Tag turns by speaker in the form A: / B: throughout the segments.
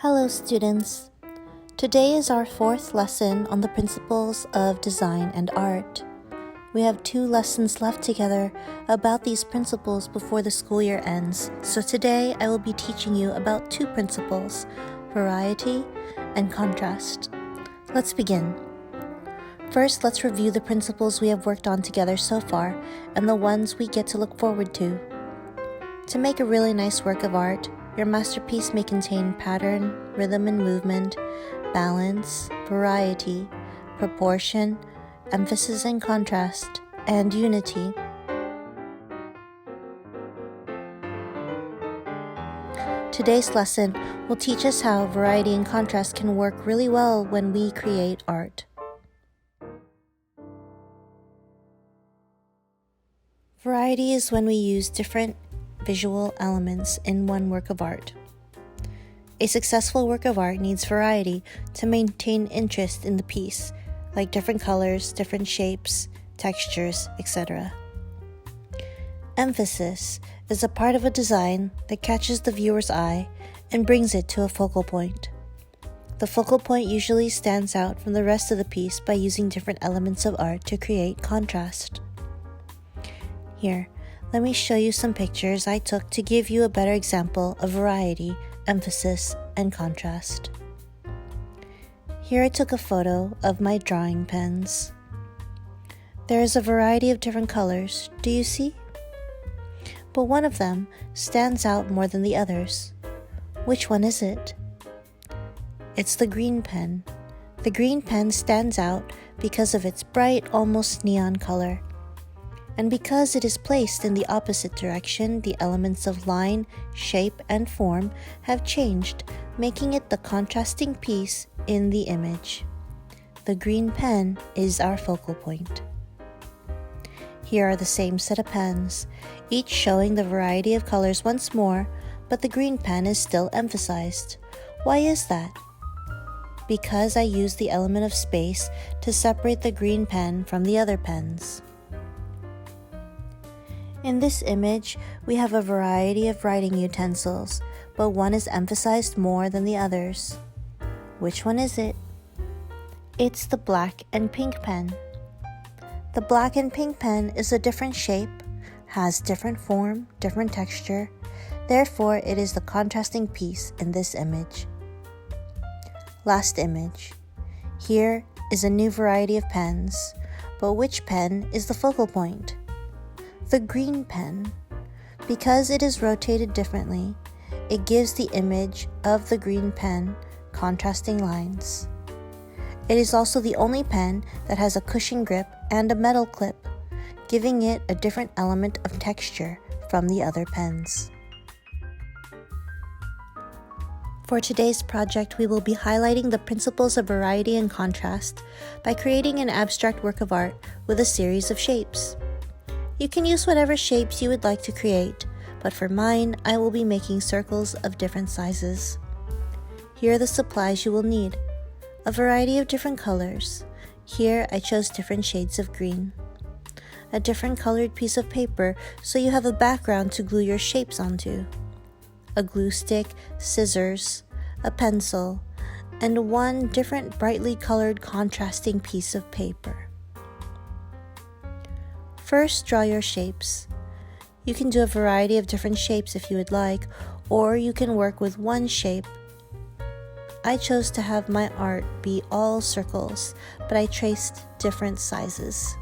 A: Hello students! Today is our fourth lesson on the principles of design and art. We have 2 lessons left together about these principles before the school year ends, so today I will be teaching you about 2 principles, variety and contrast. Let's begin. First, let's review the principles we have worked on together so far and the ones we get to look forward to. To make a really nice work of art, your masterpiece may contain pattern, rhythm and movement, balance, variety, proportion, emphasis and contrast, and unity. Today's lesson will teach us how variety and contrast can work really well when we create art. Variety is when we use different visual elements in one work of art. A successful work of art needs variety to maintain interest in the piece, like different colors, different shapes, textures, etc. Emphasis is a part of a design that catches the viewer's eye and brings it to a focal point. The focal point usually stands out from the rest of the piece by using different elements of art to create contrast. Here, let me show you some pictures I took to give you a better example of variety, emphasis, and contrast. Here I took a photo of my drawing pens. There is a variety of different colors, do you see? But one of them stands out more than the others. Which one is it? It's the green pen. The green pen stands out because of its bright, almost neon color. And because it is placed in the opposite direction, the elements of line, shape, and form have changed, making it the contrasting piece in the image. The green pen is our focal point. Here are the same set of pens, each showing the variety of colors once more, but the green pen is still emphasized. Why is that? Because I used the element of space to separate the green pen from the other pens. In this image, we have a variety of writing utensils, but one is emphasized more than the others. Which one is it? It's the black and pink pen. The black and pink pen is a different shape, has different form, different texture, therefore it is the contrasting piece in this image. Last image. Here is a new variety of pens, but which pen is the focal point? The green pen. Because it is rotated differently, it gives the image of the green pen contrasting lines. It is also the only pen that has a cushion grip and a metal clip, giving it a different element of texture from the other pens. For today's project, we will be highlighting the principles of variety and contrast by creating an abstract work of art with a series of shapes. You can use whatever shapes you would like to create, but for mine, I will be making circles of different sizes. Here are the supplies you will need. A variety of different colors. Here I chose different shades of green. A different colored piece of paper so you have a background to glue your shapes onto. A glue stick, scissors, a pencil, and one different brightly colored contrasting piece of paper. First, draw your shapes. You can do a variety of different shapes if you would like, or you can work with one shape. I chose to have my art be all circles, but I traced different sizes.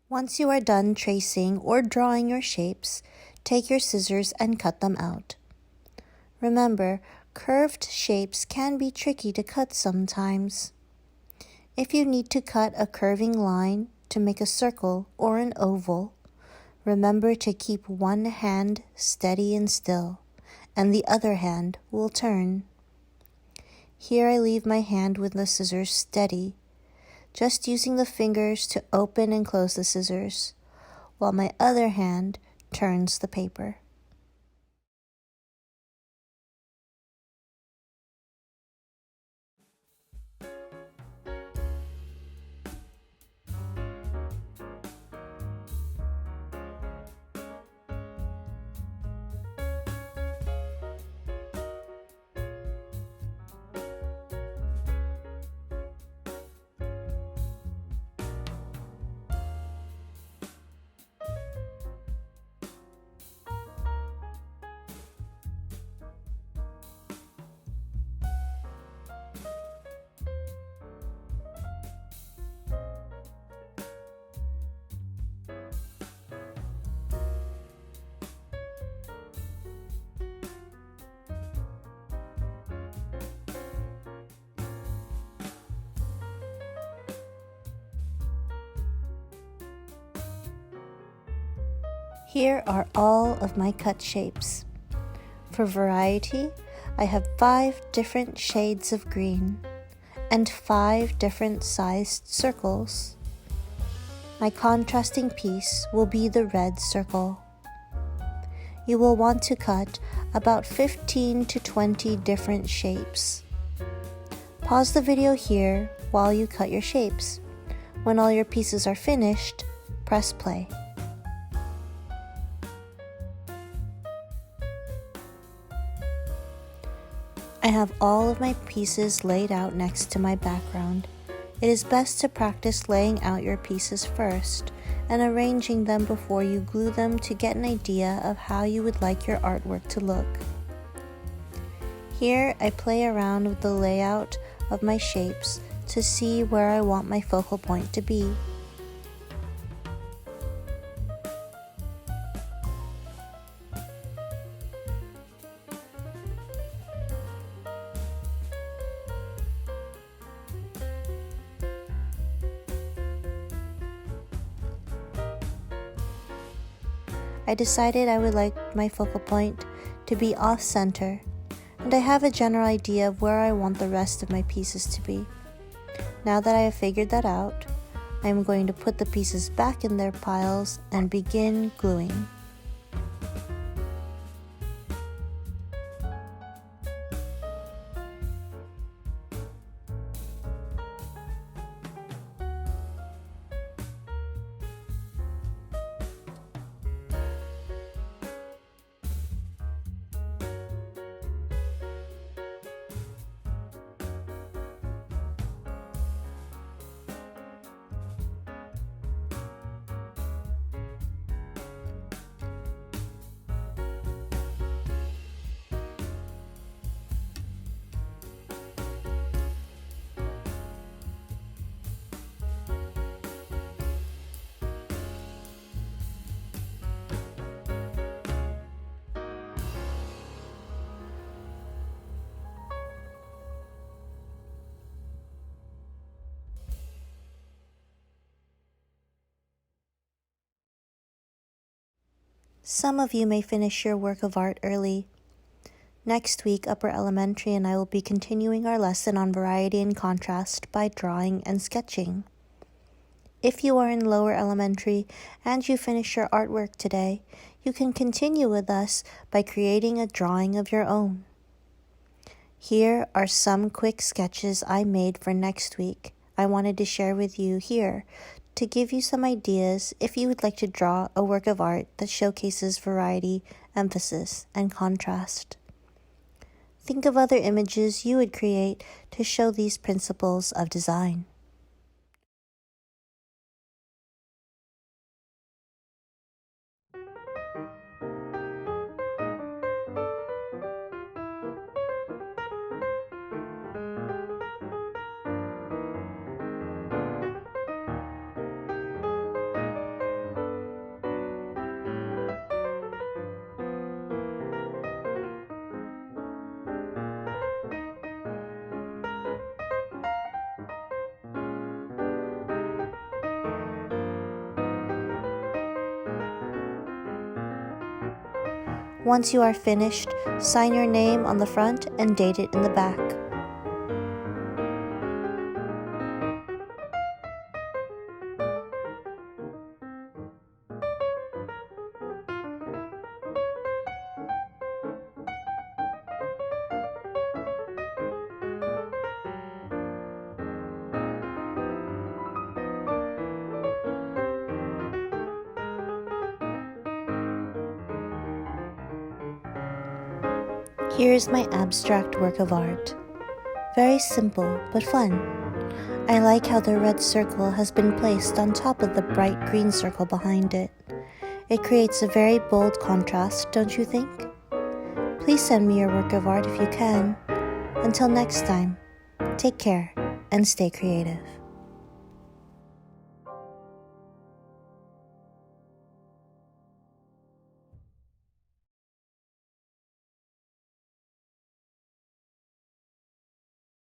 A: Once you are done tracing or drawing your shapes, take your scissors and cut them out. Remember, curved shapes can be tricky to cut sometimes. If you need to cut a curving line to make a circle or an oval, remember to keep one hand steady and still, and the other hand will turn. Here I leave my hand with the scissors steady. just using the fingers to open and close the scissors, while my other hand turns the paper. Here are all of my cut shapes. For variety, I have 5 different shades of green and 5 different sized circles. My contrasting piece will be the red circle. You will want to cut about 15 to 20 different shapes. Pause the video here while you cut your shapes. When all your pieces are finished, press play. I have all of my pieces laid out next to my background. It is best to practice laying out your pieces first and arranging them before you glue them to get an idea of how you would like your artwork to look. Here I play around with the layout of my shapes to see where I want my focal point to be. I decided I would like my focal point to be off-center, and I have a general idea of where I want the rest of my pieces to be. Now that I have figured that out, I am going to put the pieces back in their piles and begin gluing. Some of you may finish your work of art early. Next week, Upper Elementary and I will be continuing our lesson on variety and contrast by drawing and sketching. If you are in Lower Elementary and you finish your artwork today, you can continue with us by creating a drawing of your own. Here are some quick sketches I made for next week I wanted to share with you here to give you some ideas if you would like to draw a work of art that showcases variety, emphasis, and contrast. Think of other images you would create to show these principles of design. Once you are finished, sign your name on the front and date it in the back. Here is my abstract work of art. Very simple, but fun. I like how the red circle has been placed on top of the bright green circle behind it. It creates a very bold contrast, don't you think? Please send me your work of art if you can. Until next time, take care and stay creative.